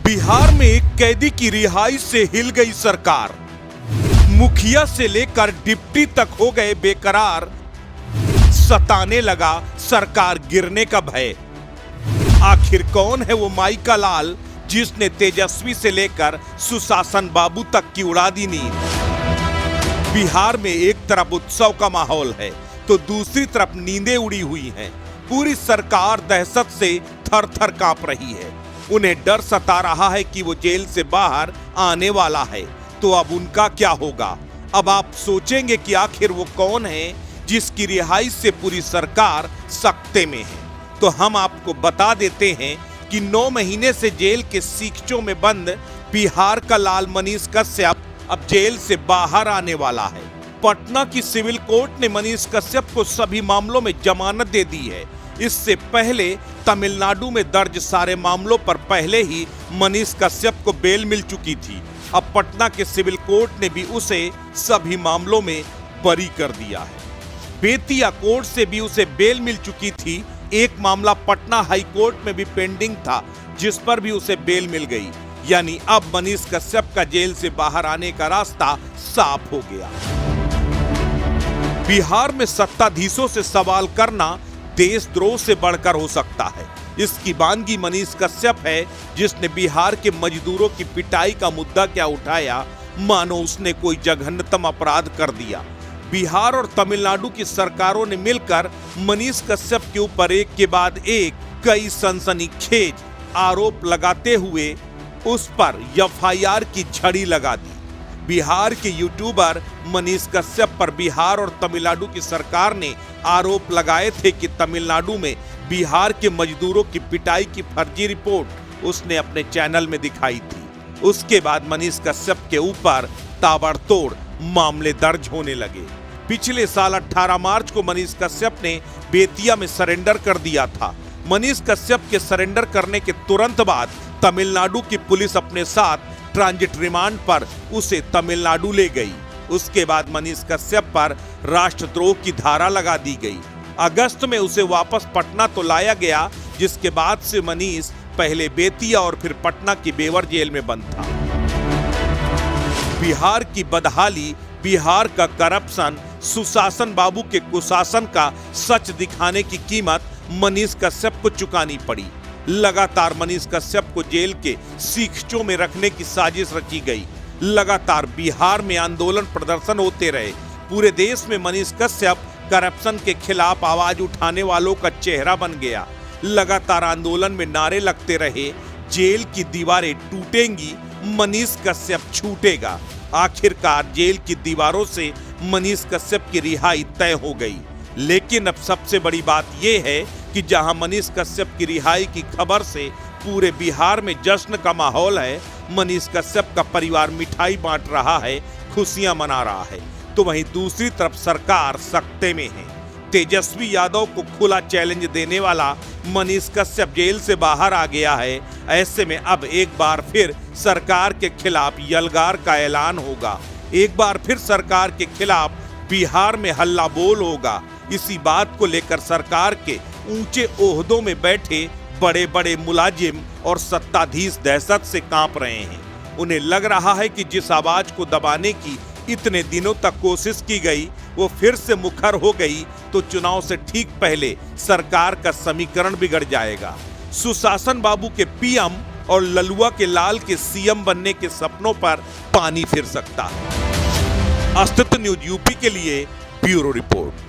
बिहार में एक कैदी की रिहाई से हिल गई सरकार। मुखिया से लेकर डिप्टी तक हो गए बेकरार। सताने लगा सरकार गिरने का भय। आखिर कौन है वो माई का लाल जिसने तेजस्वी से लेकर सुशासन बाबू तक की उड़ा दी नींद। बिहार में एक तरफ उत्सव का माहौल है तो दूसरी तरफ नींदें उड़ी हुई हैं। पूरी सरकार दहशत से थर थर कांप रही है। उन्हें डर सता रहा है कि वो जेल से बाहर आने वाला है तो अब उनका क्या होगा। अब आप सोचेंगे कि आखिर वो कौन है जिसकी रिहाई से पूरी सरकार सकते में है। तो हम आपको बता देते हैं कि 9 महीने से जेल के सीखचों में बंद बिहार का लाल मनीष कश्यप अब जेल से बाहर आने वाला है। पटना की सिविल कोर्ट ने मनीष कश्यप को सभी मामलों में जमानत दे दी है। इससे पहले तमिलनाडु में दर्ज सारे मामलों पर पहले ही मनीष कश्यप को बेल मिल चुकी थी। अब पटना के सिविल कोर्ट ने भी उसे सभी मामलों में बरी कर दिया है। बेतिया कोर्ट से भी उसे बेल मिल चुकी थी। एक मामला पटना हाई कोर्ट में भी पेंडिंग था जिस पर भी उसे बेल मिल गई। यानी अब मनीष कश्यप का जेल से बाहर आने का रास्ता साफ हो गया। बिहार में सत्ताधीशों से सवाल करना देशद्रोह से बढ़कर हो सकता है। इसकी बानगी मनीष कश्यप है जिसने बिहार के मजदूरों की पिटाई का मुद्दा क्या उठाया मानो उसने कोई जघन्यतम अपराध कर दिया। बिहार और तमिलनाडु की सरकारों ने मिलकर मनीष कश्यप के ऊपर एक के बाद एक कई सनसनीखेज आरोप लगाते हुए उस पर एफआईआर की झड़ी लगा दी। बिहार के यूट्यूबर मनीष कश्यप पर बिहार और तमिलनाडु की सरकार ने आरोप लगाए थे कि तमिलनाडु में बिहार के मजदूरों की पिटाई की फर्जी रिपोर्ट उसने अपने चैनल में दिखाई थी। उसके बाद मनीष कश्यप के ऊपर ताबड़तोड़ मामले दर्ज होने लगे। पिछले साल 18 मार्च को मनीष कश्यप ने बेतिया में सरेंडर कर दिया था। मनीष कश्यप के सरेंडर करने के तुरंत बाद तमिलनाडु की पुलिस अपने साथ ट्रांजिट रिमांड पर उसे तमिलनाडु ले गई। उसके बाद मनीष कश्यप पर राष्ट्रद्रोह की धारा लगा दी गई। अगस्त में उसे वापस पटना तो लाया गया जिसके बाद से मनीष पहले बेतिया और फिर पटना की बेवर जेल में बंद था। बिहार की बदहाली, बिहार का करप्शन, सुशासन बाबू के कुशासन का सच दिखाने की कीमत मनीष कश्यप को चुकानी पड़ी। लगातार मनीष कश्यप को जेल के सीखचों में रखने की साजिश रची गई। लगातार बिहार में आंदोलन प्रदर्शन होते रहे। पूरे देश में मनीष कश्यप करप्शन के खिलाफ आवाज उठाने वालों का चेहरा बन गया। लगातार आंदोलन में नारे लगते रहे, जेल की दीवारें टूटेंगी, मनीष कश्यप छूटेगा। आखिरकार जेल की दीवारों से मनीष कश्यप की रिहाई तय हो गई। लेकिन अब सबसे बड़ी बात यह है कि जहां मनीष कश्यप की रिहाई की खबर से पूरे बिहार में जश्न का माहौल है, मनीष कश्यप का परिवार मिठाई बांट रहा है, खुशियां मना रहा है, तो वहीं दूसरी तरफ सरकार सकते में है। तेजस्वी यादव को खुला चैलेंज देने वाला मनीष कश्यप जेल से बाहर आ गया है। ऐसे में अब एक बार फिर सरकार के खिलाफ यलगार का ऐलान होगा। एक बार फिर सरकार के खिलाफ बिहार में हल्ला बोल होगा। इसी बात को लेकर सरकार के ऊंचे ओहदों में बैठे बड़े बड़े मुलाजिम और सत्ताधीश दहशत से कांप रहे हैं। उन्हें लग रहा है कि जिस आवाज को दबाने की इतने दिनों तक कोशिश की गई वो फिर से मुखर हो गई तो चुनाव से ठीक पहले सरकार का समीकरण बिगड़ जाएगा। सुशासन बाबू के पीएम और ललुआ के लाल के सीएम बनने के सपनों पर पानी फिर सकता है। अस्तित्व न्यूज यूपी के लिए ब्यूरो रिपोर्ट।